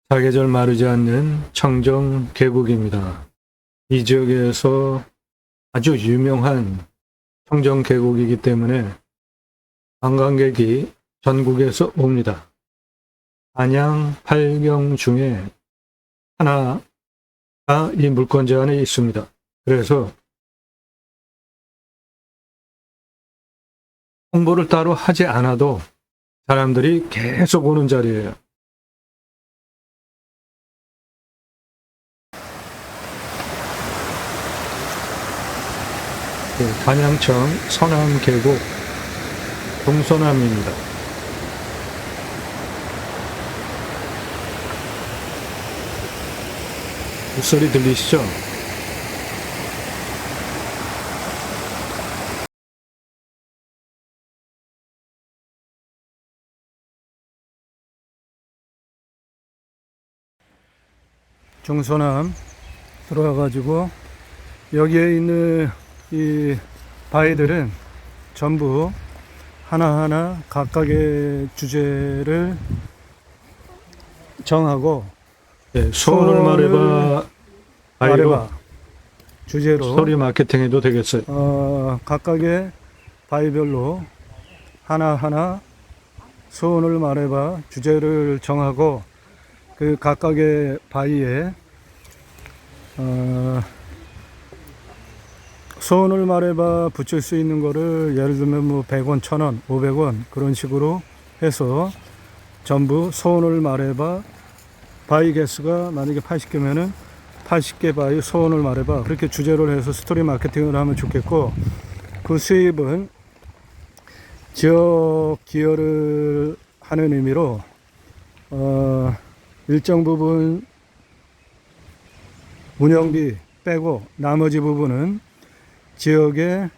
사계절 마르지 않는 청정 계곡입니다. 이 지역에서 아주 유명한 청정 계곡이기 때문에 관광객이 전국에서 옵니다. 안양 8경 중에 하나가 이 물권지 안에 있습니다. 그래서 홍보를 따로 하지 않아도 사람들이 계속 오는 자리예요. 단양청 서남계곡 동서남입니다. 물소리 들리시죠? 중서남 들어와가지고 여기에 있는 이 바위들은 전부 하나하나 각각의 주제를 정하고 소원을 말해봐 바위로 주제로 스토리 마케팅 해도 되겠어요. 각각의 바위별로 하나하나 소원을 말해봐 주제를 정하고 그 각각의 바위에 소원을 말해봐 붙일 수 있는 거를 예를 들면 뭐 100원, 1000원, 500원 그런 식으로 해서 전부 소원을 말해봐 바위 개수가 만약에 80개면은 80개 바위 소원을 말해봐 그렇게 주제를 해서 스토리 마케팅을 하면 좋겠고, 그 수입은 지역 기여를 하는 의미로 일정 부분 운영비 빼고 나머지 부분은 지역에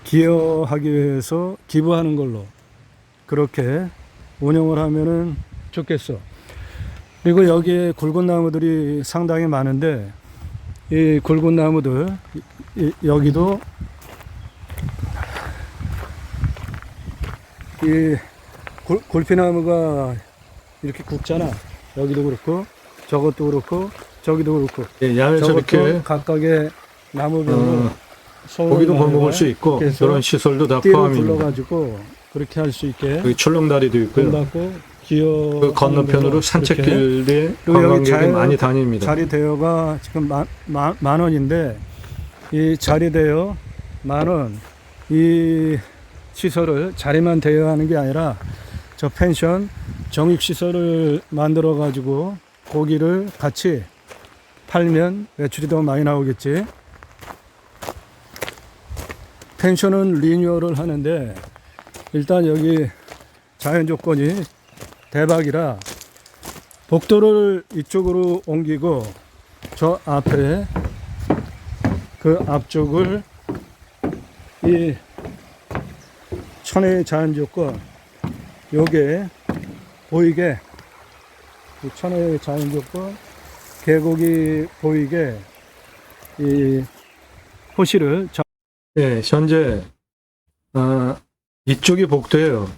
기여하기 위해서 기부하는 걸로 그렇게 운영을 하면은 좋겠어. 그리고 여기에 굵은 나무들이 상당히 많은데 이 굵은 나무들 여기도 이 굴피나무가 이렇게 굵잖아. 여기도 그렇고 저것도 그렇고 저기도 그렇고 야외에서 이렇게 각각의 나무별로 고기도 구워 먹을 수 있고 그런 시설도 다 띠를 포함입니다. 불러가지고 그렇게 할 수 있게 여기 출렁다리도 있고요. 받고 기어 그 건너편으로 산책길에 관광객이 많이 다닙니다. 자리 대여가 지금 만 원인데 이 자리 대여 만 원, 이 시설을 자리만 대여하는 게 아니라 저 펜션 정육 시설을 만들어 가지고 고기를 같이 팔면 매출이 더 많이 나오겠지. 펜션은 리뉴얼을 하는데 일단 여기 자연 조건이 대박이라 복도를 이쪽으로 옮기고 저 앞에 그 앞쪽을 이 천혜의 자연 조건 요게 보이게 이 천혜의 자연 조건 계곡이 보이게 이 호시를 네, 현재 이쪽이 복도예요.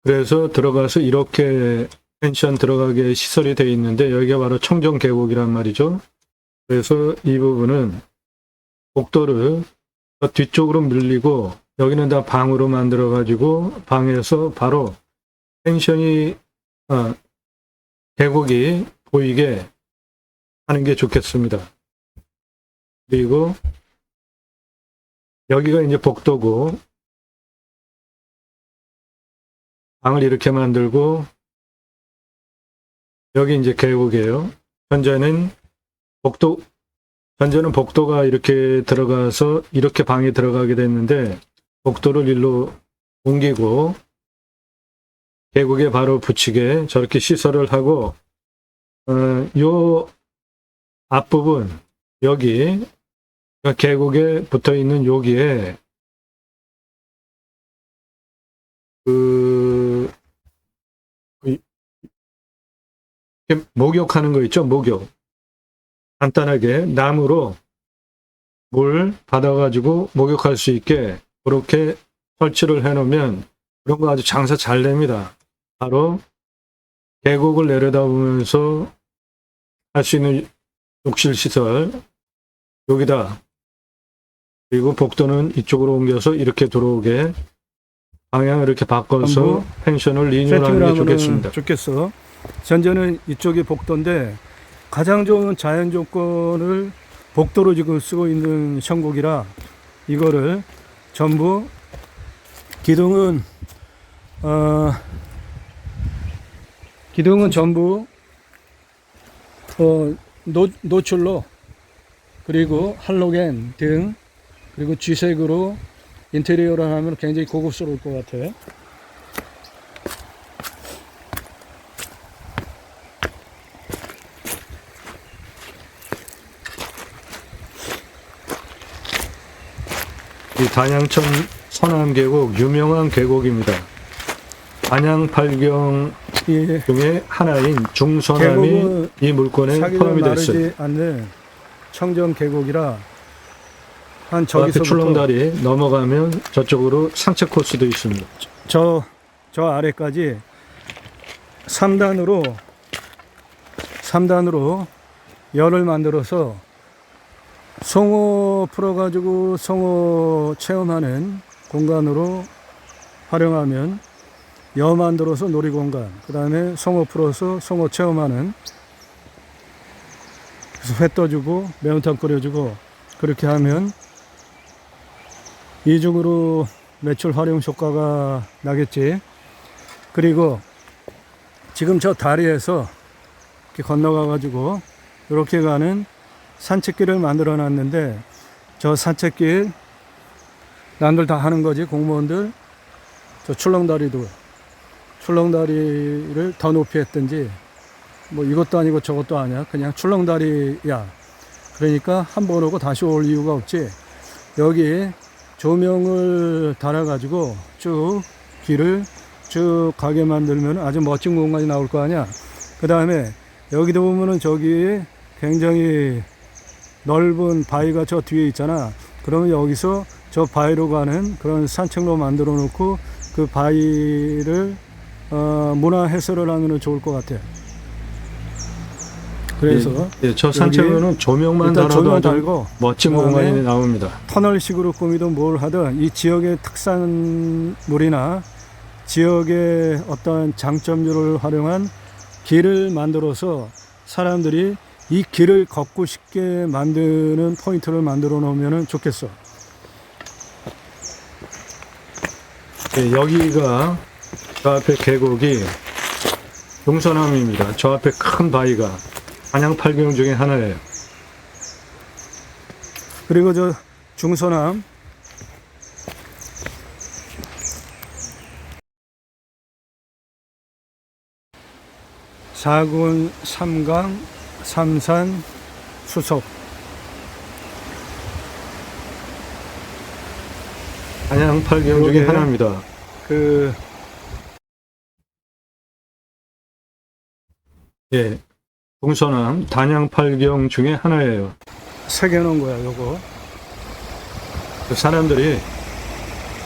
그래서 들어가서 이렇게 펜션 들어가게 시설이 되어 있는데 여기가 바로 청정 계곡이란 말이죠. 그래서 이 부분은 복도를 뒤쪽으로 밀리고 여기는 다 방으로 만들어 가지고 방에서 바로 펜션이 계곡이 보이게 하는 게 좋겠습니다. 그리고 여기가 이제 복도고 방을 이렇게 만들고 여기 이제 계곡이에요. 현재는 복도가 이렇게 들어가서 이렇게 방에 들어가게 됐는데 복도를 일로 옮기고 계곡에 바로 붙이게 저렇게 시설을 하고 요 앞부분 여기 계곡에 붙어 있는 여기에 목욕하는 거 있죠? 목욕. 간단하게 나무로 물 받아가지고 목욕할 수 있게 그렇게 설치를 해놓으면 그런 거 아주 장사 잘 됩니다. 바로 계곡을 내려다보면서 할 수 있는 욕실 시설 여기다. 그리고 복도는 이쪽으로 옮겨서 이렇게 들어오게 방향을 이렇게 바꿔서 전부 펜션을 세팅을 리뉴얼하는 게 하면 좋겠습니다. 좋겠어. 현재는 이쪽이 복도인데 가장 좋은 자연 조건을 복도로 지금 쓰고 있는 형국이라 이거를 전부 기둥은 전부 노출로 그리고 할로겐 등 그리고 쥐색으로 인테리어를 하면 굉장히 고급스러울 것 같아요. 이 단양천 서남계곡 유명한 계곡입니다. 단양팔경 이 중에 하나인 중서남이 계곡은 이 물권에 사기를 포함이 됐어요. 마르지 않는 청정 계곡이라 한 저 앞에 저기서부터 출렁다리 넘어가면 저쪽으로 산책 코스도 있습니다. 저 아래까지 3단으로 열을 만들어서 송어 풀어가지고 송어 체험하는 공간으로 활용하면 여 만들어서 놀이공간, 그 다음에 송어 풀어서 송어 체험하는, 그래서 회 떠주고 매운탕 끓여주고 그렇게 하면 이중으로 매출 활용 효과가 나겠지. 그리고 지금 저 다리에서 이렇게 건너가 가지고 이렇게 가는 산책길을 만들어 놨는데 저 산책길 남들 다 하는 거지. 공무원들 저 출렁다리를 더 높이 했든지 뭐 이것도 아니고 저것도 아니야. 그냥 출렁다리야. 그러니까 한 번 오고 다시 올 이유가 없지. 여기 조명을 달아가지고 쭉 길을 쭉 가게 만들면 아주 멋진 공간이 나올 거 아니야. 그 다음에 여기도 보면은 저기 굉장히 넓은 바위가 저 뒤에 있잖아. 그러면 여기서 저 바위로 가는 그런 산책로 만들어 놓고 그 바위를 문화 해설을 하면 좋을 것 같아. 그래서 저 산책로는 조명만 일단 달아도 조명 아주 달고 멋진 그다음에 공간이 나옵니다. 터널식으로 꾸미든 뭘 하든 이 지역의 특산물이나 지역의 어떤 장점들을 활용한 길을 만들어서 사람들이 이 길을 걷고 싶게 만드는 포인트를 만들어 놓으면 좋겠어. 여기가 저 앞에 계곡이 용서남입니다. 저 앞에 큰 바위가 단양팔경 중에 하나예요. 그리고 저 중서남 사군, 삼강, 삼산, 수석. 단양팔경 중에 요게 하나입니다. 그 예, 동서남 단양팔경 중에 하나예요. 새겨놓은 거야, 요거. 사람들이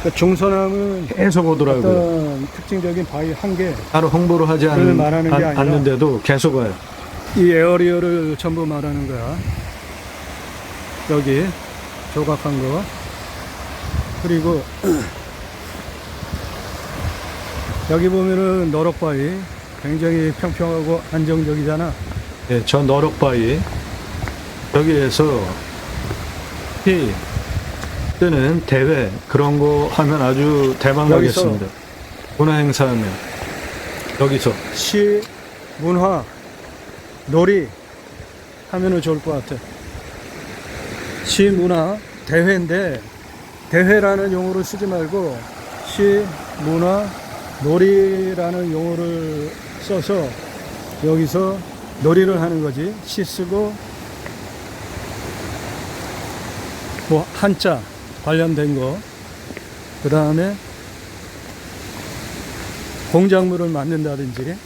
그 중서남은 계속 오더라고요. 어떤 특징적인 바위 한 개, 따로 홍보를 하지 그걸 말하는 게 아니라 않는데도 계속 와요. 이 에어리어를 전부 말하는 거야. 여기 조각한 거. 그리고 여기 보면은 너럭바위 굉장히 평평하고 안정적이잖아. 예, 저 너럭바위 여기에서 뜨는 대회 그런 거 하면 아주 대박 나겠습니다. 문화 행사하면 여기서 시, 문화, 놀이 하면은 좋을 것 같아. 시, 문화, 대회인데 대회라는 용어를 쓰지 말고 시, 문화, 놀이라는 용어를 써서 여기서 놀이를 하는 거지. 시 쓰고 뭐 한자 관련된 거, 그 다음에 공작물을 만든다든지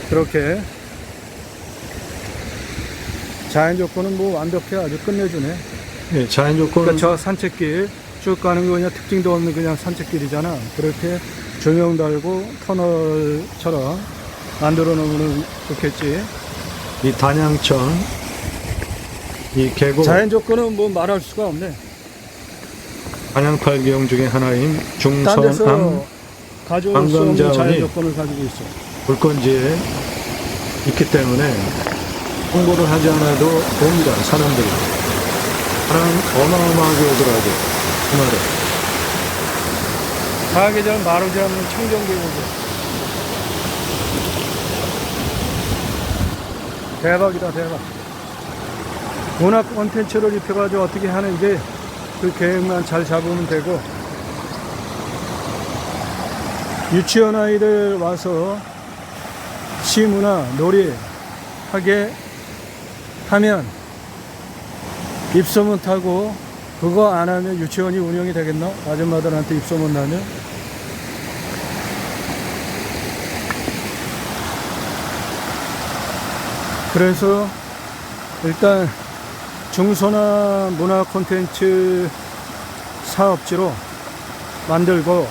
그렇게 자연 조건은 뭐 완벽해. 아주 끝내주네. 예, 자연 조건 그러니까 저 산책길 쭉 가는 거 그냥 특징도 없는 그냥 산책길이잖아. 그렇게 조명 달고 터널처럼 만들어 놓으면 좋겠지. 이 단양천, 이 계곡, 자연 조건은 뭐 말할 수가 없네. 단양팔경 중에 하나인 딴 데서 중선암 가져올 수 없는 관광자원이 자연 조건을 가지고 있어. 물건지에 있기 때문에 홍보를 하지 않아도 옵니다. 사람들이. 사람 어마어마하게 오더라고. 주말에. 사계절 마르지 않는 청정계곡이야. 대박이다, 대박. 문화 콘텐츠를 입혀가지고 어떻게 하는지 그 계획만 잘 잡으면 되고, 유치원 아이들 와서 시문화, 놀이 하게 하면 입소문 타고, 그거 안 하면 유치원이 운영이 되겠나? 아줌마들한테 입소문 나면. 그래서 일단 중소나 문화 콘텐츠 사업지로 만들고,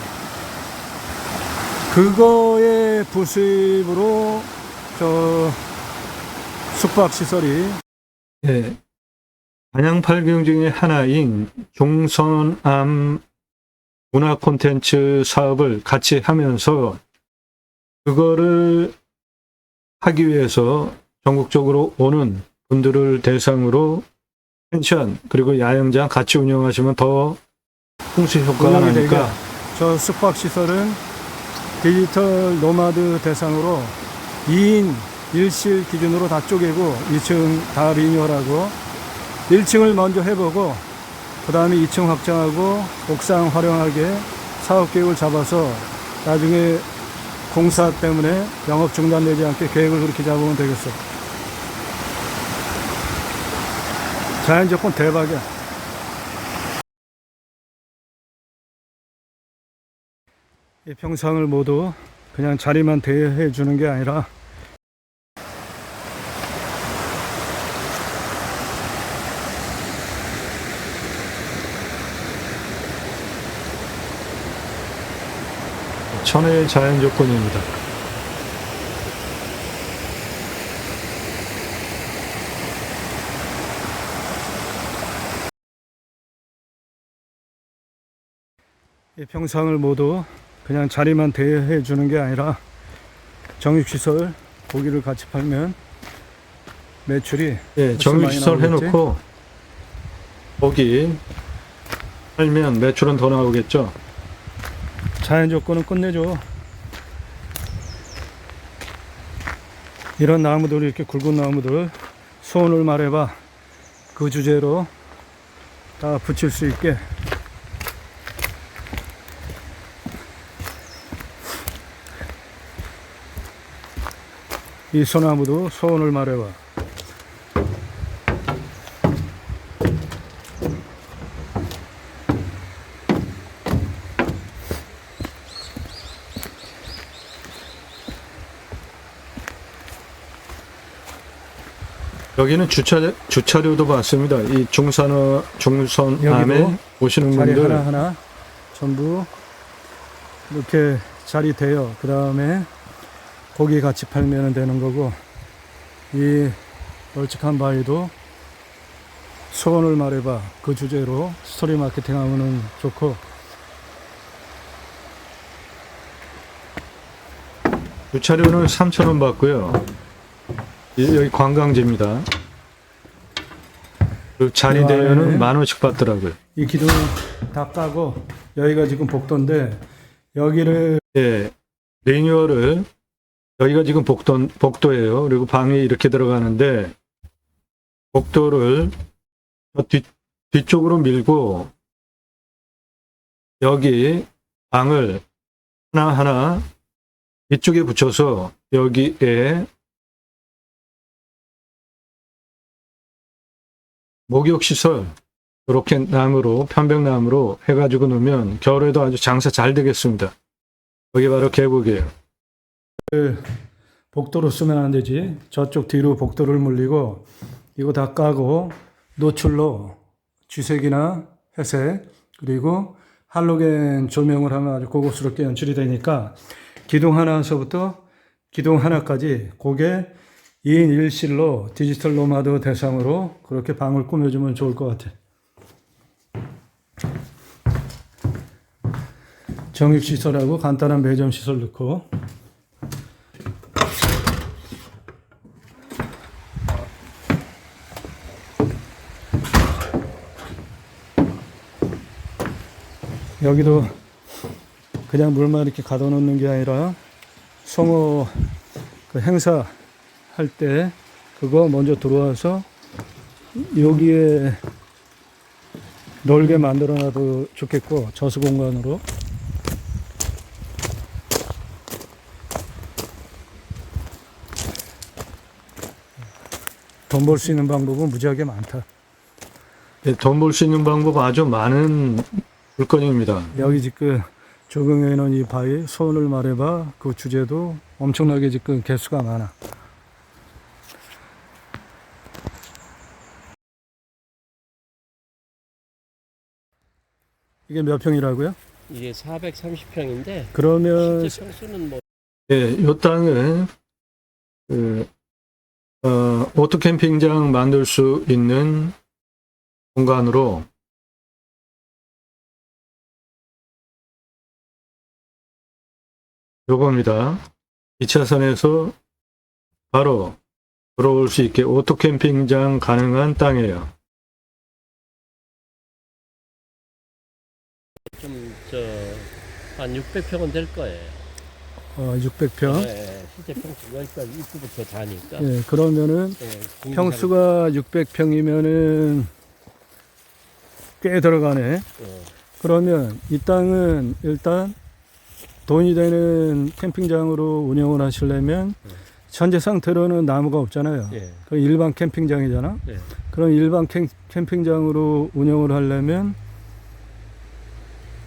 그거의 부수입으로 저 숙박시설이 예. 단양팔경 중에 하나인 중선암 문화 콘텐츠 사업을 같이 하면서 그거를 하기 위해서 전국적으로 오는 분들을 대상으로 펜션 그리고 야영장 같이 운영하시면 더 풍수 효과가 운영이 되게, 나니까 저 숙박시설은 디지털 노마드 대상으로 2인 1실 기준으로 다 쪼개고 2층 다 리뉴얼하고 1층을 먼저 해보고 그 다음에 2층 확장하고 옥상 활용하게 사업계획을 잡아서 나중에 공사 때문에 영업 중단되지 않게 계획을 그렇게 잡으면 되겠어. 자연 조건 대박이야. 이 평상을 모두 그냥 자리만 대여해 주는 게 아니라 천혜의 자연 조건입니다. 이 평상을 모두 그냥 자리만 대여해 주는 게 아니라 정육시설 고기를 같이 팔면 매출이 예, 훨씬 정유시설 많이 나오겠지? 해놓고 거기 팔면 매출은 더 나오겠죠. 자연 조건은 끝내줘. 이런 나무들, 이렇게 굵은 나무들 소원을 말해봐. 그 주제로 다 붙일 수 있게. 이 소나무도 소원을 말해봐. 여기는 주차료도 받습니다. 이 중선암에 여기도 오시는 자리 분들 하나하나 전부 이렇게 자리 대요. 그 다음에 고기 같이 팔면 되는 거고, 이 널찍한 바위도 소원을 말해봐. 그 주제로 스토리 마케팅 하면은 좋고, 주차료는 3,000원 받고요. 여기 관광지입니다. 그 자리 대여는 10,000원씩 받더라고요. 이 기둥 다 까고, 여기가 지금 복도인데, 여기를 예, 리뉴얼을 여기가 지금 복도예요. 그리고 방이 이렇게 들어가는데 복도를 뒤쪽으로 밀고 여기 방을 하나하나 이쪽에 붙여서 여기에 목욕시설 이렇게 나무로 편백나무로 해가지고 놓으면 겨울에도 아주 장사 잘 되겠습니다. 여기 바로 계곡이에요. 복도로 쓰면 안 되지. 저쪽 뒤로 복도를 물리고 이거 다 까고 노출로 쥐색이나 회색 그리고 할로겐 조명을 하면 아주 고급스럽게 연출이 되니까 기둥 하나에서부터 기둥 하나까지 그게 2인 1실로 디지털 노마드 대상으로 그렇게 방을 꾸며주면 좋을 것 같아. 정육시설하고 간단한 매점시설 넣고 여기도 그냥 물만 이렇게 가둬놓는 게 아니라 성호 그 행사 할 때 그거 먼저 들어와서 여기에 넓게 만들어 놔도 좋겠고 저수 공간으로 돈 벌 수 있는 방법은 무지하게 많다. 돈 벌 수 있는 방법 아주 많은 물건입니다. 여기 지금 적용해 놓은 이 바위 소원을 말해봐 그 주제도 엄청나게 지금 개수가 많아. 이게 몇 평이라고요? 이게 430평인데 그러면 실제 평수는 뭐 이 땅은 오토 캠핑장 만들 수 있는 공간으로 요겁니다. 2차선에서 바로 들어올 수 있게 오토 캠핑장 가능한 땅이에요. 좀 한 600평은 될 거예요. 600평. 네, 실제 평수 여기까지 입구부터 다니까. 예, 그러면은 네, 평수가 600평이면은 꽤 들어가네. 네, 그러면 이 땅은 일단 돈이 되는 캠핑장으로 운영을 하시려면 현재 상태로는 나무가 없잖아요. 네, 그 일반 캠핑장이잖아. 네. 그럼 일반 캠핑장으로 운영을 하려면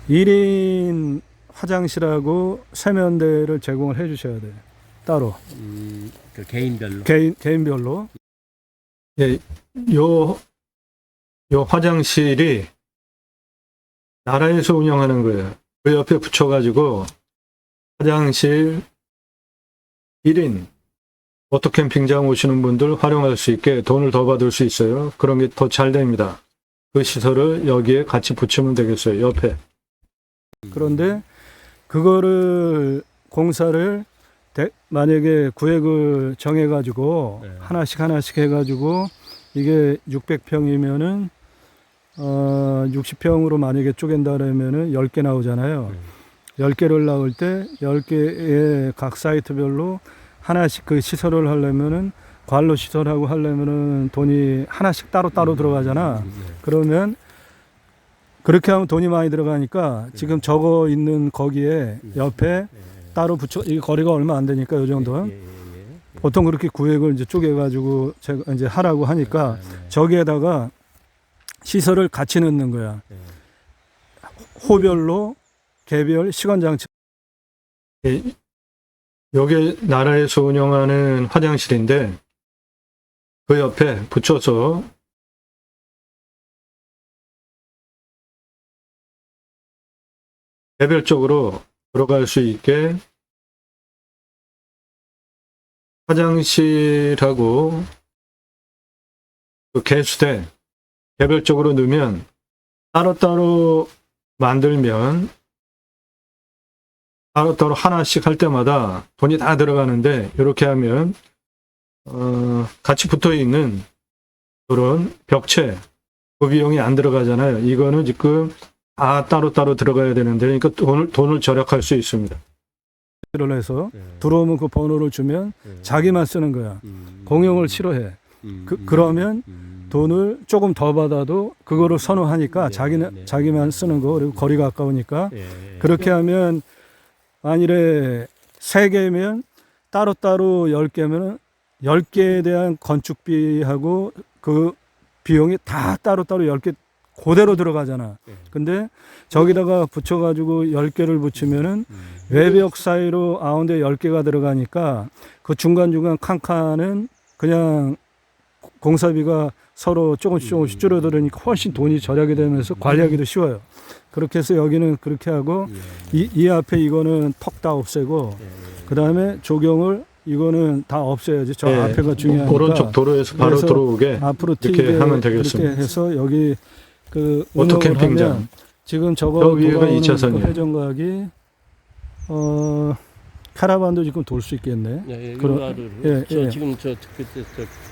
1인 화장실하고 세면대를 제공을 해 주셔야 돼요. 따로. 그 개인별로. 개인별로. 예, 요 화장실이 나라에서 운영하는 거예요. 그 옆에 붙여가지고 화장실 1인 오토 캠핑장 오시는 분들 활용할 수 있게 돈을 더 받을 수 있어요. 그런 게 더 잘 됩니다. 그 시설을 여기에 같이 붙이면 되겠어요. 옆에. 그런데 그거를 공사를 만약에 구획을 정해가지고 네. 하나씩 해가지고 이게 600평이면은 60평으로 만약에 쪼갠다라면은 10개 나오잖아요. 10개를 나올 때 10개의 각 사이트별로 하나씩 그 시설을 하려면은 관로 시설하고 하려면은 돈이 하나씩 따로 들어가잖아. 그러면 그렇게 하면 돈이 많이 들어가니까 지금 적어 있는 거기에 옆에 따로 붙여, 이 거리가 얼마 안 되니까 요 정도는 보통 그렇게 구획을 이제 쪼개가지고 제가 이제 하라고 하니까 저기에다가 시설을 같이 넣는 거야. 호별로 개별 시간장치. 요게 나라에서 운영하는 화장실인데 그 옆에 붙여서 개별적으로 들어갈 수 있게 화장실하고 그 개수대 개별적으로 넣으면 따로따로 만들면 따로따로 하나씩 할 때마다 돈이 다 들어가는데 이렇게 하면 같이 붙어 있는 그런 벽체 그 비용이 안 들어가잖아요. 이거는 지금 다 따로따로 들어가야 되는데 그러니까 돈을 절약할 수 있습니다. 를 해서 들어오면 그 번호를 주면 자기만 쓰는 거야. 공용을 싫어해. 그러면 돈을 조금 더 받아도 그거를 선호하니까 자기만 쓰는 거 그리고 거리가 가까우니까 그렇게 하면 만일에 3개면 따로따로 10개면 10개에 대한 건축비하고 그 비용이 다 따로따로 10개 그대로 들어가잖아. 근데 저기다가 붙여가지고 10개를 붙이면은 외벽 사이로 가운데 10개가 들어가니까 그 중간중간 칸칸은 그냥 공사비가 서로 조금씩 줄어들으니까 훨씬 돈이 절약이 되면서 관리하기도 쉬워요. 그렇게 해서 여기는 그렇게 하고 이 앞에 이거는 턱 다 없애고 그 다음에 조경을 이거는 다 없애야지. 저 예, 앞에가 중요하니까. 오른쪽 도로에서 바로 그래서 들어오게 앞으로 이렇게 TV에 하면 되겠습니다. 그렇게 해서 여기 그 오토 운영을 캠핑장. 하면 지금 저 저거 위에가 돌아오는 2차선이에요. 그 회전각이 카라반도 지금 돌 수 있겠네. 예, 그럼- 예, 예. 지금 저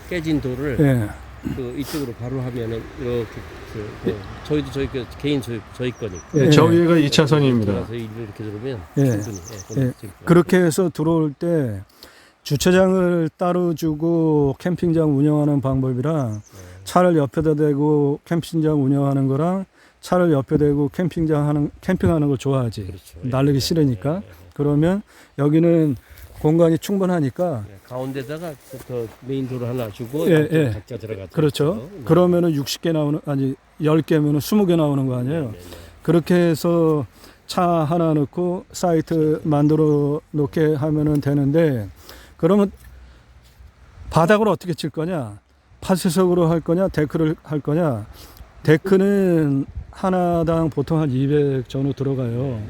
깨진 돌을 예. 그 이쪽으로 바로 하면은 이렇게 저희도 저희 개인 저희 거니까. 예, 예. 저 위에가 2차선입니다. 들어가서 이렇게 들으면 예. 충분히. 예. 그렇게 해서 들어올 때 주차장을 따로 주고 캠핑장 운영하는 방법이랑 차를 옆에다 대고 캠핑장 운영하는 거랑 차를 옆에 대고 캠핑하는 걸 좋아하지. 그렇죠. 날리기 싫으니까. 그러면 여기는 공간이 충분하니까 가운데다가 그 메인 도로 하나 주고 예, 예. 각자 들어가죠. 그렇죠. 그러면은 60개 나오는 아니 10개면은 20개 나오는 거 아니에요. 그렇게 해서 차 하나 넣고 사이트 만들어 놓게 하면은 되는데 그러면 바닥을 어떻게 칠 거냐? 파쇄석으로 할 거냐? 데크를 할 거냐? 데크는 하나당 보통 한 200 전후 들어가요.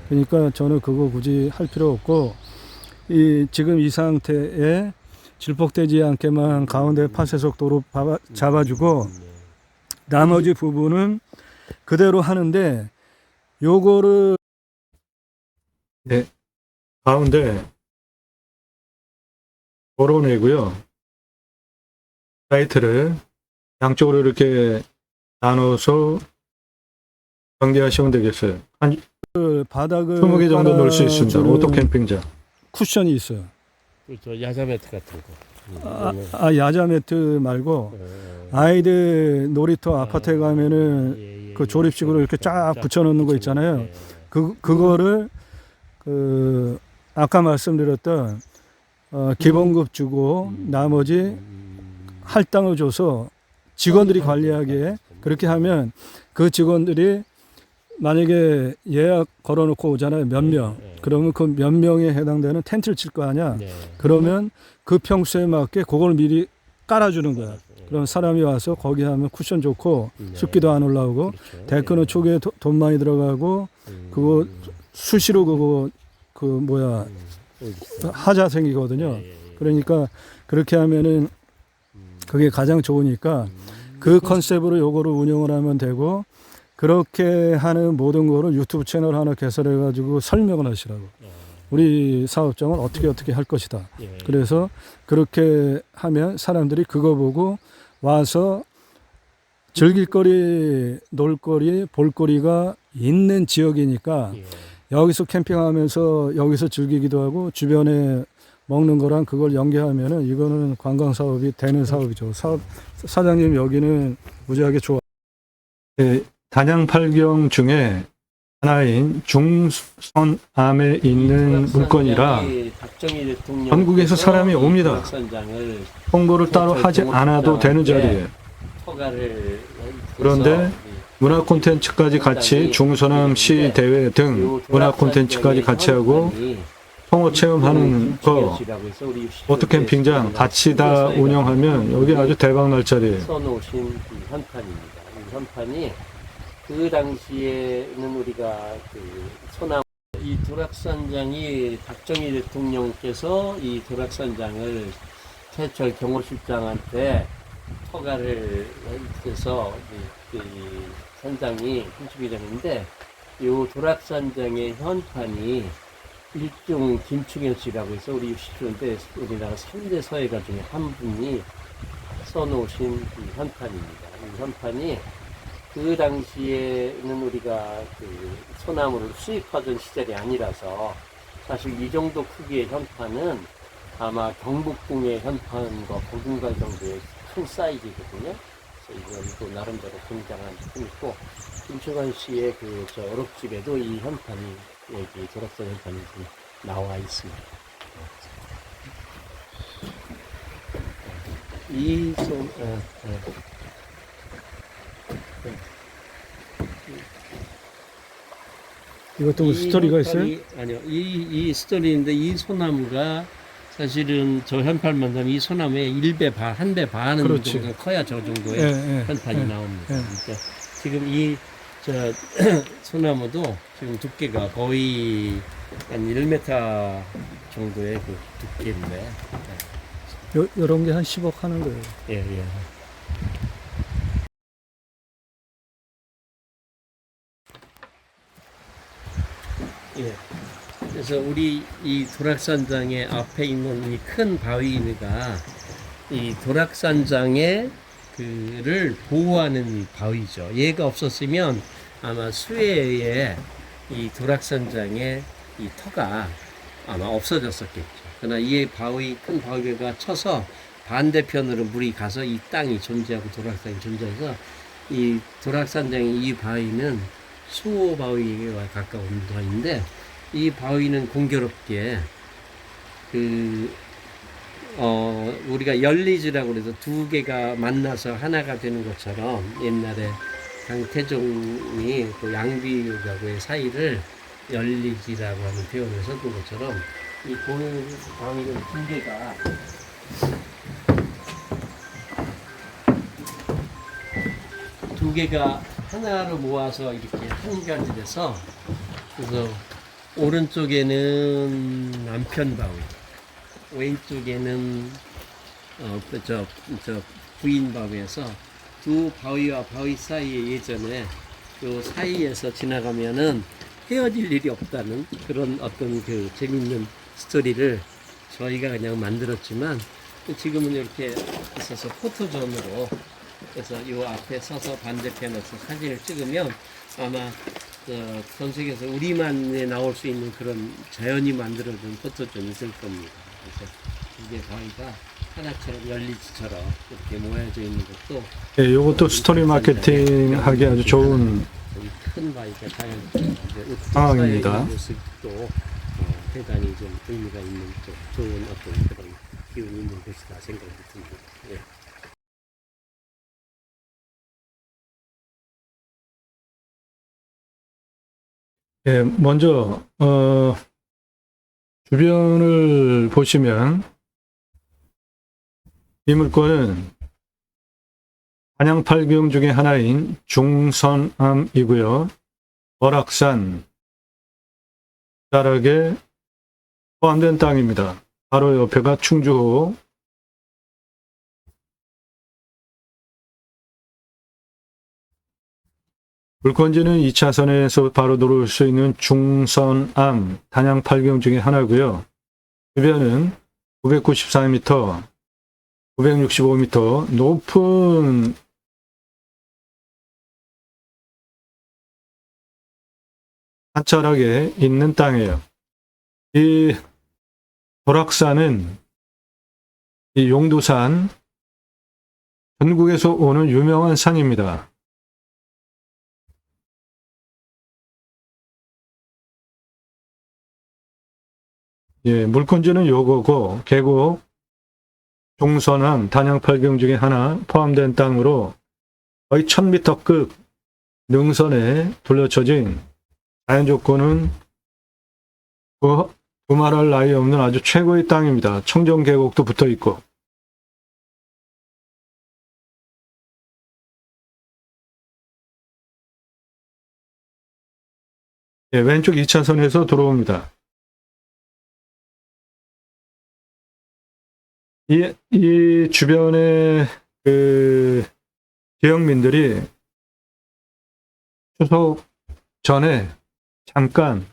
그러니까 저는 그거 굳이 할 필요 없고 지금 이 상태에 질퍽되지 않게만 가운데 파쇄석 도로 잡아주고 나머지 부분은 그대로 하는데 요거를 가운데 도로내고요. 사이트를 양쪽으로 이렇게 나눠서 전개하시면 되겠어요. 한 바닥을 20개 정도 넣을 수 있습니다. 깔아주는 오토 캠핑장. 쿠션이 있어요. 그렇죠. 야자 매트 같은 거. 야자 매트 말고 아이들 놀이터 아파트에 가면은 그 조립식으로 이렇게 쫙 붙여놓는 거 있잖아요. 그거를 그 아까 말씀드렸던 기본급 주고 나머지 할당을 줘서 직원들이 관리하기에 그렇게 하면 그 직원들이 만약에 예약 걸어놓고 오잖아요. 몇 명. 그러면 그 몇 명에 해당되는 텐트를 칠 거 아니야. 그러면 그 평수에 맞게 그걸 미리 깔아주는 거야. 그럼 사람이 와서 거기 하면 쿠션 좋고 습기도 안 올라오고 데크는 초기에 돈 많이 들어가고 그거 수시로 그거 그 뭐야 하자 생기거든요. 그러니까 그렇게 하면은 그게 가장 좋으니까 그 컨셉으로 요거를 운영을 하면 되고 그렇게 하는 모든 거를 유튜브 채널 하나 개설해 가지고 설명을 하시라고. 우리 사업장은 어떻게 할 것이다. 그래서 그렇게 하면 사람들이 그거 보고 와서 즐길거리, 놀거리, 볼거리가 있는 지역이니까 여기서 캠핑하면서 여기서 즐기기도 하고 주변에 먹는 거랑 그걸 연계하면은 이거는 관광 사업이 되는 사업이죠. 사장님 여기는 무지하게 좋아. 네, 단양 팔경 중에 하나인 중선암에 있는 물건이라 전국에서 사람이 옵니다. 홍보를 따로 하지 않아도 되는 자리에. 그런데 문화 콘텐츠까지 같이 중선암 시 대회 등 문화 콘텐츠까지 같이 하고 통호 체험하는 거 오토 캠핑장 같이 다 운영하면 여기 아주 대박 날 자리예요. 써놓으신 이 현판입니다. 이 현판이 그 당시에는 우리가 그 소나무 이 도락산장이 박정희 대통령께서 이 도락산장을 최철 경호실장한테 허가를 해서 이 산장이 건축이 되는데 이 도락산장의 현판이 일종 김충현 씨라고 해서 우리 60년대 우리나라 3대 서예가 중에 한 분이 써놓으신 이 현판입니다. 이 현판이 그 당시에는 우리가 그 소나무를 수입하던 시절이 아니라서 사실 이 정도 크기의 현판은 아마 경복궁의 현판과 보증갈 정도의 큰 사이즈거든요. 그래서 이건 또 나름대로 굉장한 품이고 김충환 씨의 그 저 어록집에도 이 현판이 여기 도락산 현판이 나와 있습니다. 이 손, 이것도 스토리가 있어요? 아니요. 이 스토리인데 이 소나무가 사실은 저 현판만 하면 이 소나무의 1배 반, 1배 반은 그렇지. 정도 커야 저 정도의 예, 예, 현판이 예. 나옵니다. 예. 그러니까 지금 이 저 소나무도 지금 두께가 거의 한 1m 정도의 그 두께인데, 요런 게 한 10억 하는 거예요. 예, 예. 예. 그래서 우리 이 도락산장의 앞에 있는 이 큰 바위가 이 도락산장의 그를 보호하는 바위죠. 얘가 없었으면 아마 수해에 이 도락산장의 이 터가 아마 없어졌었겠죠. 그러나 이 바위, 큰 바위가 쳐서 반대편으로 물이 가서 이 땅이 존재하고 도락산이 존재해서 이 도락산장의 이 바위는 수호 바위와 가까운 바위인데, 이 바위는 공교롭게 우리가 열리지라고 그래서 두 개가 만나서 하나가 되는 것처럼 옛날에 강태종이 그 양비하고의 사이를 열리지라고 하는 표현을 썼던 것처럼 이 바위는 두 개가 하나로 모아서 이렇게 한 가지 돼서, 그래서 오른쪽에는 남편 바위, 왼쪽에는 저 부인 바위에서 두 바위와 바위 사이에 예전에 요 사이에서 지나가면은 헤어질 일이 없다는 그런 어떤 그 재밌는 스토리를 저희가 그냥 만들었지만, 지금은 이렇게 있어서 포토존으로, 그래서 요 앞에 서서 반대편에서 사진을 찍으면 아마 전 세계에서 우리만에 나올 수 있는 그런 자연이 만들어준 포토존이 될 겁니다. 그래서 이게 바위가 하나처럼 열리지처럼 이렇게 모여져 있는 것도, 예, 요것도 스토리 마케팅 하기 아주 좋은 이 큰 바위가 자연 상황입니다. 모습도 대단히 좀 의미가 있는 좀 좋은 어떤 그런 기운이 있는 곳이다 생각이 듭니다. 예. 예, 먼저 주변을 보시면 이 물건은 한양팔경 중에 하나인 중선암이고요. 월악산 자락에 포함된 땅입니다. 바로 옆에가 충주호. 물건지는 2차선에서 바로 들어올 수 있는 중선암 단양팔경 중에 하나고요. 주변은 994m, 965m 높은 산자락에 있는 땅이에요. 이 도락산은 이 용두산, 전국에서 오는 유명한 산입니다. 예, 물건지는 요거고, 계곡, 중선암, 단양팔경 중에 하나 포함된 땅으로 거의 1000m급 능선에 둘러쳐진 자연 조건은 두말할 나위 없는 아주 최고의 땅입니다. 청정 계곡도 붙어 있고. 예, 왼쪽 2차선에서 들어옵니다. 이 주변의 그 지역민들이 추석 전에 잠깐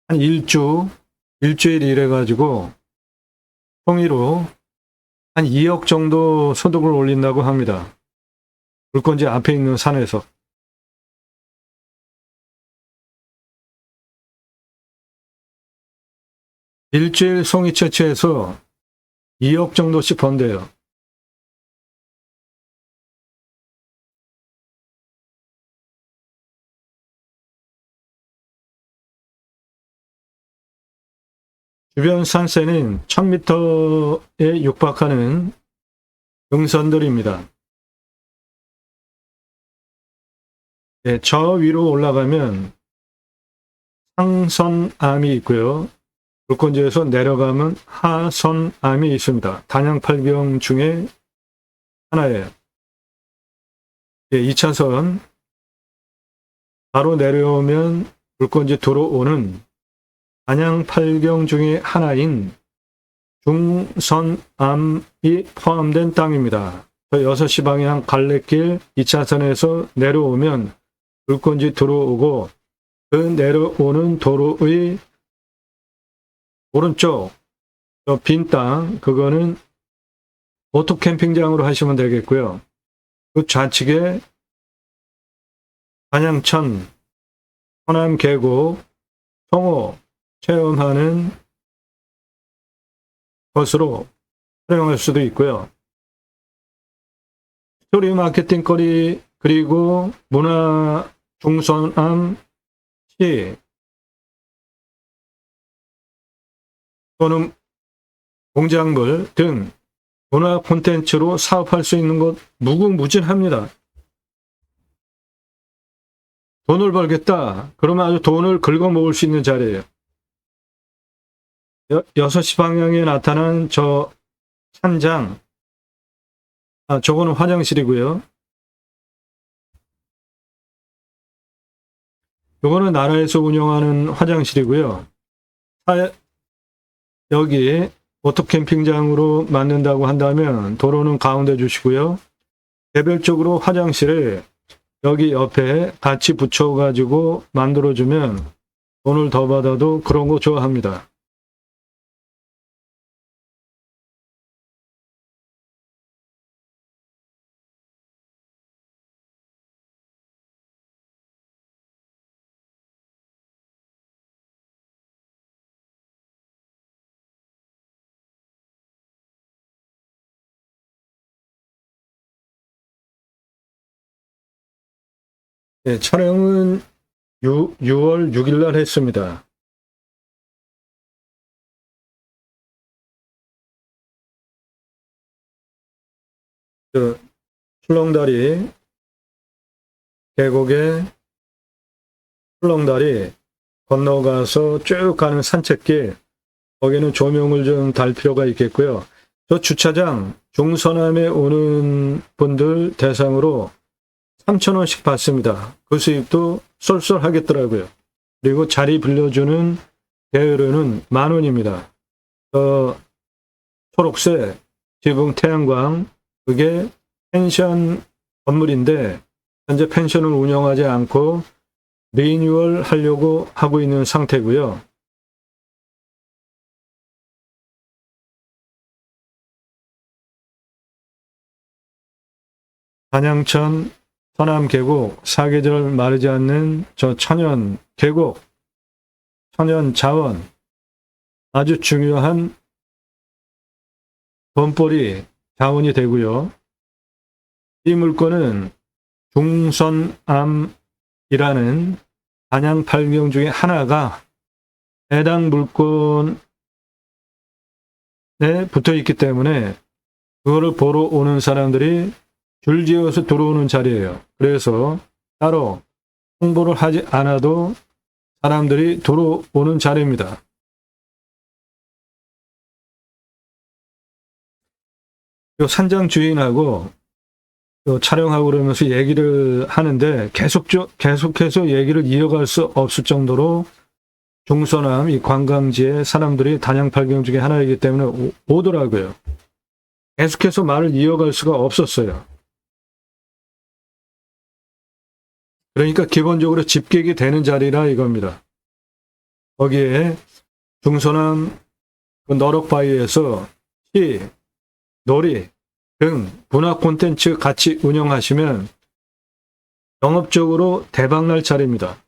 한 일주일 일해가지고 통일로 한 2억 정도 소득을 올린다고 합니다. 물건지 앞에 있는 산에서. 일주일 송이채취해서 2억 정도씩 번대요. 주변 산세는 1000m에 육박하는 능선들입니다. 네, 저 위로 올라가면 상선암이 있고요. 물건지에서 내려가면 하선암이 있습니다. 단양팔경 중에 하나예요. 2차선 바로 내려오면 물건지 들어오는 단양팔경 중에 하나인 중선암이 포함된 땅입니다. 6시 방향 갈래길 2차선에서 내려오면 물건지 들어오고 그 내려오는 도로의 오른쪽 빈 땅, 그거는 오토캠핑장으로 하시면 되겠고요. 그 좌측에 단양천, 서남계곡, 송호 체험하는 것으로 활용할 수도 있고요. 스토리 마케팅 거리, 그리고 문화 중선암 시 또는 공작물 등 문화 콘텐츠로 사업할 수 있는 곳 무궁무진합니다. 돈을 벌겠다. 그러면 아주 돈을 긁어 모을 수 있는 자리예요. 6시 방향에 나타난 저 산장, 저거는 화장실이고요. 요거는 나라에서 운영하는 화장실이고요. 여기 오토캠핑장으로 만든다고 한다면 도로는 가운데 주시고요. 개별적으로 화장실을 여기 옆에 같이 붙여가지고 만들어주면 돈을 더 받아도 그런 거 좋아합니다. 네, 촬영은 6월 6일 날 했습니다. 출렁다리 계곡에 출렁다리 건너가서 쭉 가는 산책길, 거기는 조명을 좀 달 필요가 있겠고요. 저 주차장 중서남에 오는 분들 대상으로 3,000원씩 받습니다. 그 수입도 쏠쏠하겠더라고요. 그리고 자리 빌려주는 대여료는 10,000원입니다. 초록색 지붕 태양광, 그게 펜션 건물인데 현재 펜션을 운영하지 않고 리뉴얼 하려고 하고 있는 상태고요. 단양천 서남계곡, 사계절 마르지 않는 저 천연 계곡, 천연 자원, 아주 중요한 돈벌이 자원이 되고요. 이 물건은 중선암이라는 단양팔경 중에 하나가 해당 물건에 붙어 있기 때문에 그거를 보러 오는 사람들이 줄지어서 들어오는 자리예요. 그래서 따로 홍보를 하지 않아도 사람들이 들어오는 자리입니다. 요 산장 주인하고 요 촬영하고 그러면서 얘기를 하는데 계속해서 얘기를 이어갈 수 없을 정도로 중서남 이 관광지에 사람들이 단양팔경 중에 하나이기 때문에 오더라고요. 계속해서 말을 이어갈 수가 없었어요. 그러니까 기본적으로 집객이 되는 자리라 이겁니다. 거기에 중서남 너럭바위에서 시, 놀이 등 문화 콘텐츠 같이 운영하시면 영업적으로 대박날 자리입니다.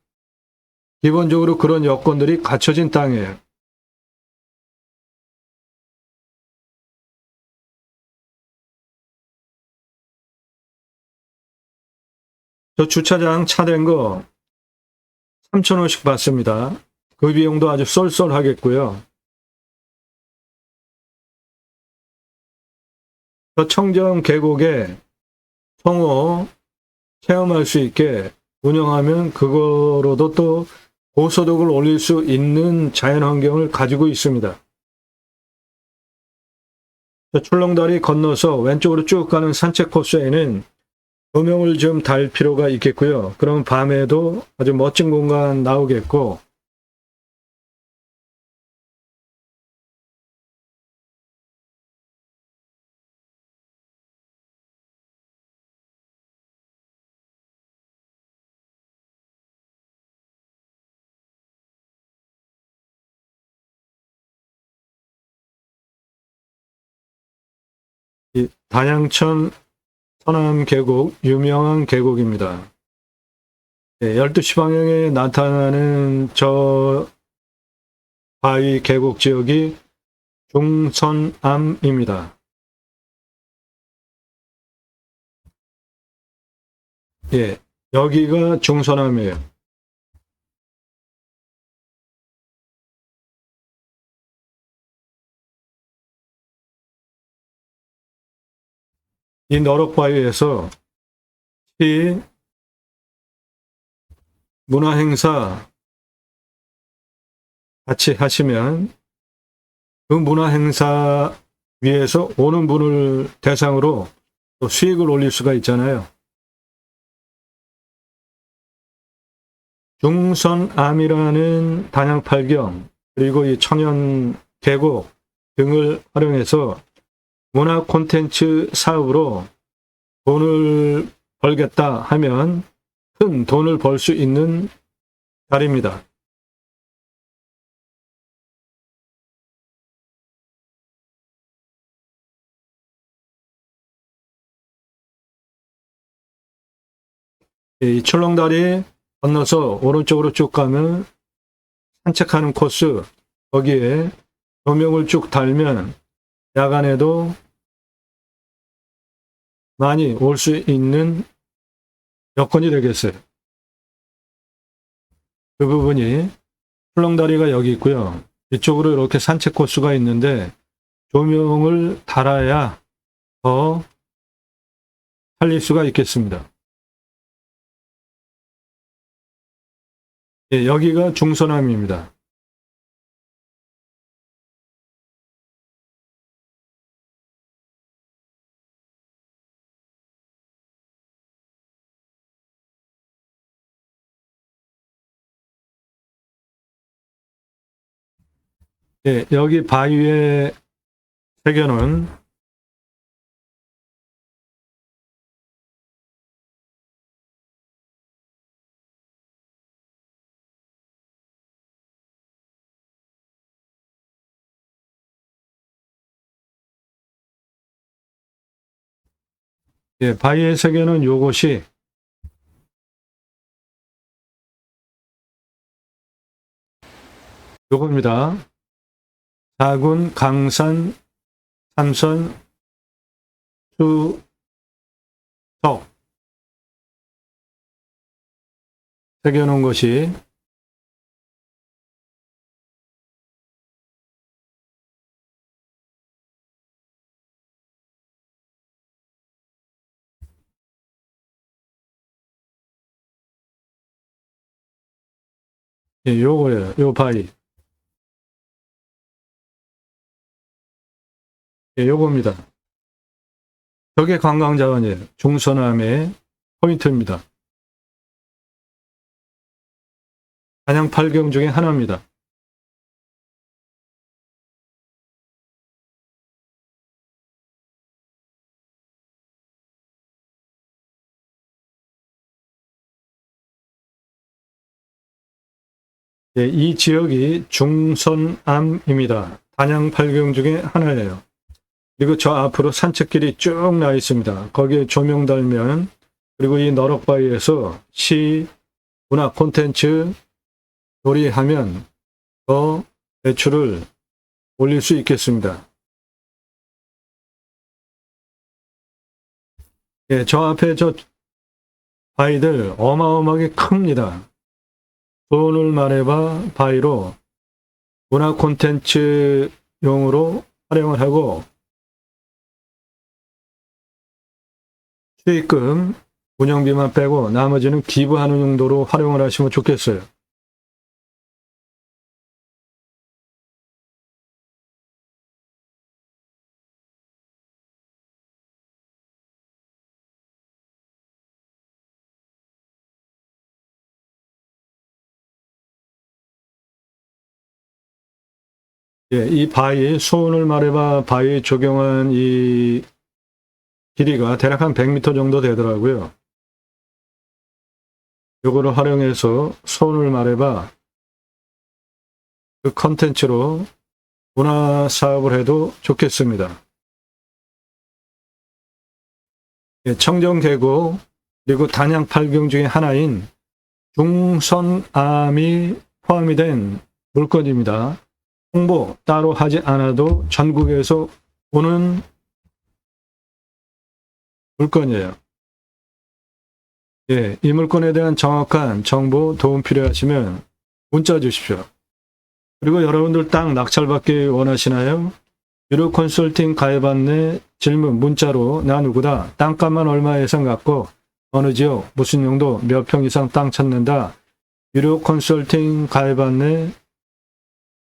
기본적으로 그런 여건들이 갖춰진 땅이에요. 저 주차장 차 댄 거 3,000원씩 받습니다. 그 비용도 아주 쏠쏠하겠고요. 저 청정 계곡에 송어 체험할 수 있게 운영하면 그거로도 또 고소득을 올릴 수 있는 자연환경을 가지고 있습니다. 출렁다리 건너서 왼쪽으로 쭉 가는 산책 코스에는 조명을 좀 달 필요가 있겠고요. 그럼 밤에도 아주 멋진 공간 나오겠고, 이 단양천 서남 계곡, 유명한 계곡입니다. 12시 방향에 나타나는 저 바위 계곡 지역이 중선암입니다. 예, 여기가 중선암이에요. 이 너럭바위에서 시 문화행사 같이 하시면 그 문화행사 위에서 오는 분을 대상으로 또 수익을 올릴 수가 있잖아요. 중선암이라는 단양팔경 그리고 이 청년 계곡 등을 활용해서 문화 콘텐츠 사업으로 돈을 벌겠다 하면 큰 돈을 벌 수 있는 자리입니다. 이 출렁다리 건너서 오른쪽으로 쭉 가면 산책하는 코스, 거기에 조명을 쭉 달면 야간에도 많이 올 수 있는 여건이 되겠어요. 그 부분이 출렁다리가 여기 있고요. 이쪽으로 이렇게 산책 코스가 있는데 조명을 달아야 더 살릴 수가 있겠습니다. 예, 여기가 중선암입니다. 예, 여기 바위에 새겨놓은 예, 바위에 새겨놓은 요것이 요겁니다. 사군, 강산, 삼선, 수석 새겨놓은 것이 예, 요거예요. 요 바위. 예, 요겁니다. 저게 관광자원이에요. 중선암의 포인트입니다. 단양 8경 중에 하나입니다. 예, 이 지역이 중선암입니다. 단양 8경 중에 하나예요. 그리고 저 앞으로 산책길이 쭉 나 있습니다. 거기에 조명 달면 그리고 이 너럭바위에서 시, 문화 콘텐츠 놀이하면 더 매출을 올릴 수 있겠습니다. 예, 저 앞에 저 바위들 어마어마하게 큽니다. 돈을 말해봐 바위로 문화 콘텐츠용으로 활용을 하고 수익금 운영비만 빼고 나머지는 기부하는 용도로 활용을 하시면 좋겠어요. 예, 이 바위, 소원을 말해봐 바위 적용한 이 길이가 대략 한 100m 정도 되더라고요. 요거를 활용해서 소원을 말해봐 그 컨텐츠로 문화 사업을 해도 좋겠습니다. 예, 청정 계곡 그리고 단양 8경 중에 하나인 중선암이 포함이 된 물건입니다. 홍보 따로 하지 않아도 전국에서 오는 물건이에요. 예, 이 물건에 대한 정확한 정보 도움 필요하시면 문자 주십시오. 그리고 여러분들 땅 낙찰받기 원하시나요? 유료 컨설팅 가입 안내 질문 문자로 나 누구다, 땅값만 얼마 예상 갖고 어느 지역 무슨 용도 몇 평 이상 땅 찾는다, 유료 컨설팅 가입 안내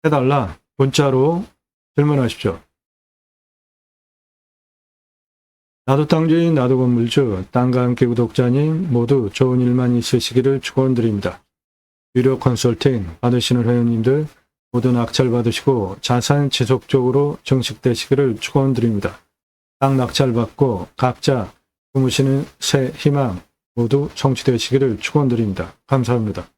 해달라 문자로 질문하십시오. 나도 땅주인 나도 건물주 땅과 함께 구독자님 모두 좋은 일만 있으시기를 축원드립니다. 유료 컨설팅 받으시는 회원님들 모두 낙찰 받으시고 자산 지속적으로 증식되시기를 축원드립니다. 땅 낙찰 받고 각자 품으시는 새 희망 모두 성취되시기를 축원드립니다. 감사합니다.